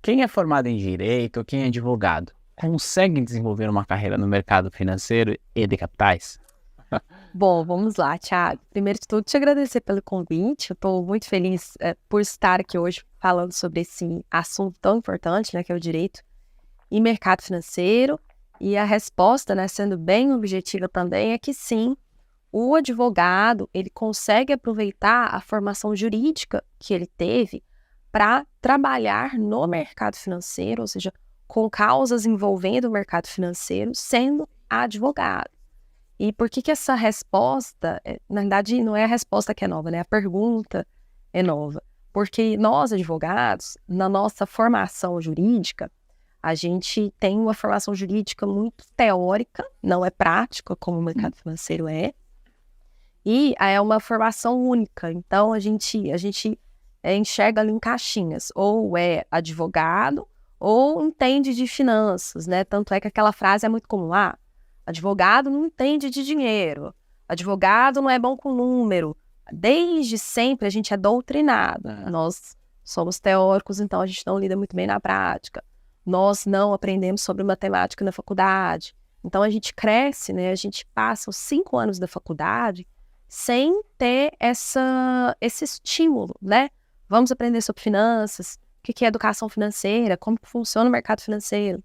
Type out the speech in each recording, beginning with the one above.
quem é formado em Direito, quem é advogado, consegue desenvolver uma carreira no mercado financeiro e de capitais? Bom, vamos lá, Thiago. Primeiro de tudo, te agradecer pelo convite. Eu estou muito feliz por estar aqui hoje falando sobre esse assunto tão importante, né, que é o direito e mercado financeiro. E a resposta, né, sendo bem objetiva também, é que sim, o advogado ele consegue aproveitar a formação jurídica que ele teve para trabalhar no mercado financeiro, ou seja, com causas envolvendo o mercado financeiro, sendo advogado. E por que essa resposta, na verdade, não é a resposta que é nova, né? A pergunta é nova. Porque nós, advogados, na nossa formação jurídica, a gente tem uma formação jurídica muito teórica, não é prática, como o mercado financeiro é. E é uma formação única. Então, a gente enxerga ali em caixinhas. Ou é advogado, ou entende de finanças, né? Tanto é que aquela frase é muito comum. Advogado não entende de dinheiro. Advogado não é bom com número. Desde sempre a gente é doutrinado. Nós somos teóricos, então a gente não lida muito bem na prática. Nós não aprendemos sobre matemática na faculdade. Então a gente cresce, né? A gente passa os 5 anos da faculdade sem ter esse estímulo, né? Vamos aprender sobre finanças, o que é educação financeira, como funciona o mercado financeiro.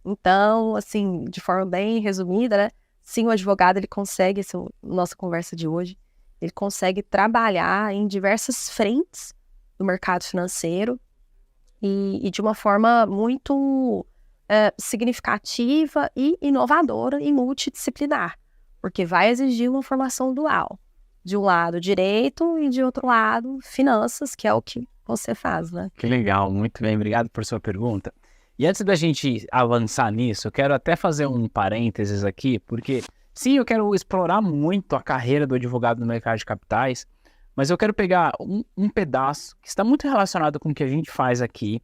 Então, assim, de forma bem resumida, né? Sim, o advogado, ele consegue, essa nossa conversa de hoje, ele consegue trabalhar em diversas frentes do mercado financeiro e de uma forma muito significativa e inovadora e multidisciplinar, porque vai exigir uma formação dual. De um lado, direito e de outro lado, finanças, que é o que você faz, né? Que legal, muito bem, obrigado por sua pergunta. E antes da gente avançar nisso, eu quero até fazer um parênteses aqui, porque sim, eu quero explorar muito a carreira do advogado no mercado de capitais, mas eu quero pegar um pedaço que está muito relacionado com o que a gente faz aqui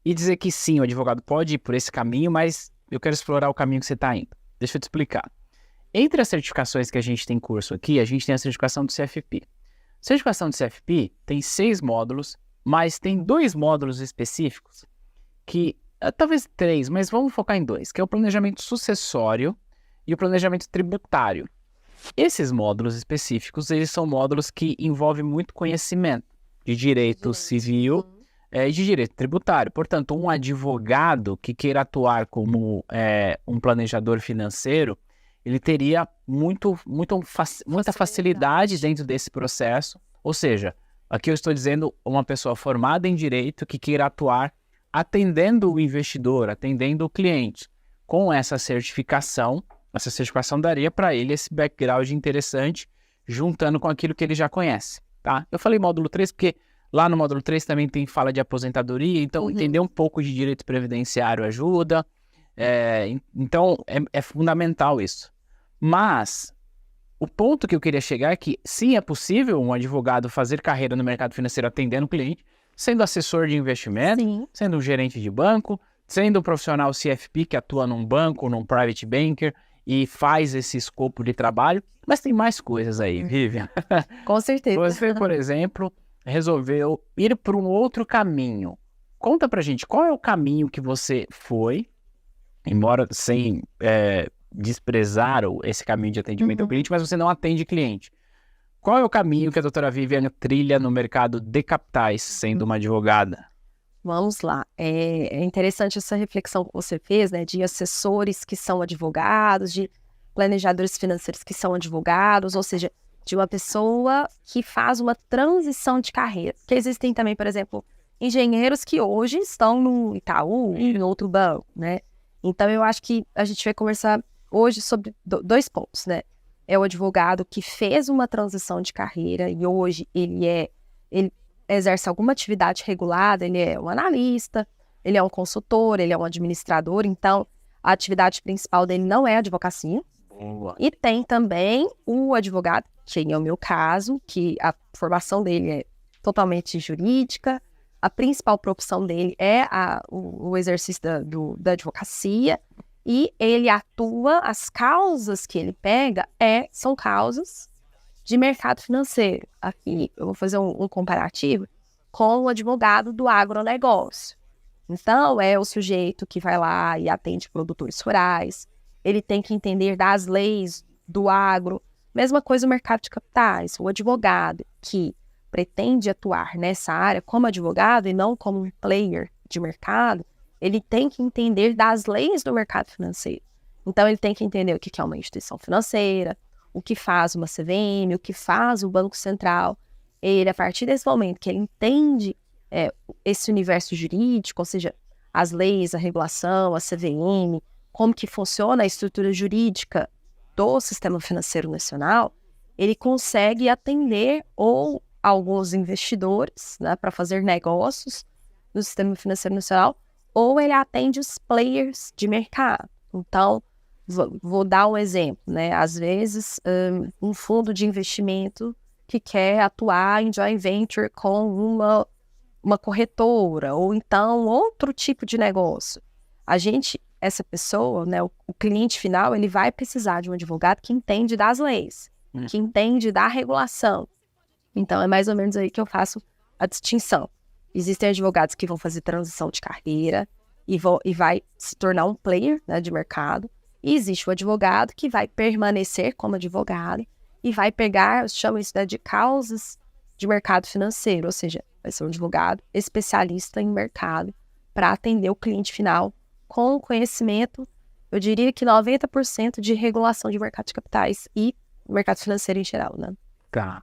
e dizer que sim, o advogado pode ir por esse caminho, mas eu quero explorar o caminho que você está indo. Deixa eu te explicar. Entre as certificações que a gente tem curso aqui, a gente tem a certificação do CFP. A certificação do CFP tem 6 módulos, mas tem 2 módulos específicos que, talvez 3, mas vamos focar em 2, que é o planejamento sucessório e o planejamento tributário. Esses módulos específicos, eles são módulos que envolvem muito conhecimento de direito civil e de direito tributário. Portanto, um advogado que queira atuar como um planejador financeiro, ele teria muita facilidade dentro desse processo. Ou seja, aqui eu estou dizendo uma pessoa formada em direito que queira atuar atendendo o investidor, atendendo o cliente. Com essa certificação daria para ele esse background interessante, juntando com aquilo que ele já conhece, tá? Eu falei módulo 3 porque lá no módulo 3 também tem fala de aposentadoria, então entender um pouco de direito previdenciário ajuda. Então é fundamental isso. Mas o ponto que eu queria chegar é que sim, é possível um advogado fazer carreira no mercado financeiro atendendo o cliente, sendo assessor de investimento, sim, sendo um gerente de banco, sendo um profissional CFP que atua num banco, num private banker e faz esse escopo de trabalho. Mas tem mais coisas aí, Vivian. Com certeza. Você, por exemplo, resolveu ir para um outro caminho. Conta pra gente, qual é o caminho que você foi, embora sem desprezar esse caminho de atendimento ao cliente, mas você não atende cliente. Qual é o caminho que a doutora Vivian trilha no mercado de capitais, sendo uma advogada? Vamos lá. É interessante essa reflexão que você fez, né, de assessores que são advogados, de planejadores financeiros que são advogados, ou seja, de uma pessoa que faz uma transição de carreira. Porque existem também, por exemplo, engenheiros que hoje estão no Itaú, em outro banco, né? Então, eu acho que a gente vai conversar hoje sobre 2 pontos, né? É o advogado que fez uma transição de carreira e hoje ele exerce alguma atividade regulada, ele é um analista, ele é um consultor, ele é um administrador, então a atividade principal dele não é a advocacia. Boa. E tem também o advogado, que é o meu caso, que a formação dele é totalmente jurídica, a principal profissão dele é o exercício da advocacia, e ele atua, as causas que ele pega são causas de mercado financeiro. Aqui eu vou fazer um comparativo com o advogado do agronegócio. Então, é o sujeito que vai lá e atende produtores rurais, ele tem que entender das leis do agro. Mesma coisa o mercado de capitais, o advogado que pretende atuar nessa área como advogado e não como um player de mercado, ele tem que entender das leis do mercado financeiro. Então, ele tem que entender o que é uma instituição financeira, o que faz uma CVM, o que faz o Banco Central. Ele, a partir desse momento que ele entende esse universo jurídico, ou seja, as leis, a regulação, a CVM, como que funciona a estrutura jurídica do sistema financeiro nacional, ele consegue atender ou alguns investidores, né, para fazer negócios no sistema financeiro nacional, ou ele atende os players de mercado. Então, vou dar um exemplo, né? Às vezes, um fundo de investimento que quer atuar em joint venture com uma corretora, ou então outro tipo de negócio. Essa pessoa, né, o cliente final, ele vai precisar de um advogado que entende das leis, que entende da regulação. Então, é mais ou menos aí que eu faço a distinção. Existem advogados que vão fazer transição de carreira e vai se tornar um player, né, de mercado. E existe o advogado que vai permanecer como advogado e vai pegar, chama isso, né, de causas de mercado financeiro, ou seja, vai ser um advogado especialista em mercado para atender o cliente final com conhecimento, eu diria que 90% de regulação de mercado de capitais e mercado financeiro em geral, né? Tá.